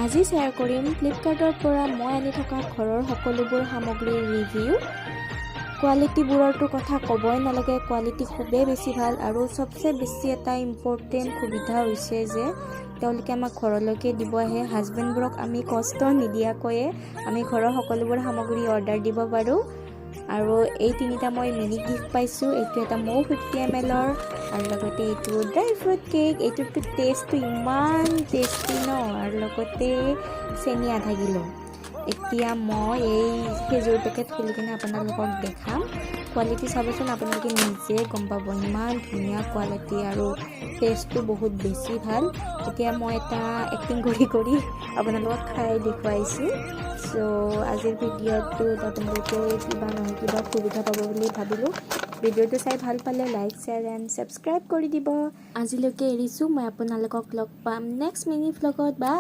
আজি শ্বেয়াৰ কৰিম ফ্লিপকাৰ্টৰ পৰা মই আনি থকা ঘৰৰ সকলোবোৰ সামগ্ৰীৰ ৰিভিউ। কোৱালিটিবোৰৰটো কথা ক'বই নালাগে, কোৱালিটি খুবেই বেছি ভাল আৰু চবচে বেছি এটা ইম্পৰ্টেণ্ট সুবিধা হৈছে যে তেওঁলোকে আমাক ঘৰলৈকে দিব আহে। হাজবেণ্ডবোৰক আমি কষ্ট নিদিয়াকৈয়ে আমি ঘৰৰ সকলোবোৰ সামগ্ৰী অৰ্ডাৰ দিব পাৰোঁ। আৰু এই তিনিটা মই মিনি গিফ্ট পাইছোঁ। এইটো এটা মৌ 50 ml আৰু লগতে এইটো ড্ৰাই ফ্ৰুট কেক। এইটোতো টেষ্টটো ইমান টেষ্টি ন, আৰু লগতে চেনি আধা কিলো। এতিয়া মই এই খেজুৰ পেকেট খুলি কিনে আপোনালোকক দেখাম। কোৱালিটি চাবচোন, আপোনালোকে নিজে গম পাব ইমান ধুনীয়া কোৱালিটি আৰু টেষ্টটো বহুত বেছি ভাল। এতিয়া মই এটা এক্টিং কৰি আপোনালোকক খাই দেখুৱাইছোঁ। চ' আজিৰ ভিডিঅ'টোত আপোনালোকে কিবা নহয় কিবা সুবিধা পাব বুলি ভাবিলোঁ। ভিডিঅ'টো চাই ভাল পালে লাইক, শ্বেয়াৰ এণ্ড ছাবস্ক্ৰাইব কৰি দিব। আজিলৈকে এৰিছোঁ, মই আপোনালোকক লগ পাম নেক্সট মিনি ভ্লগত। বাই।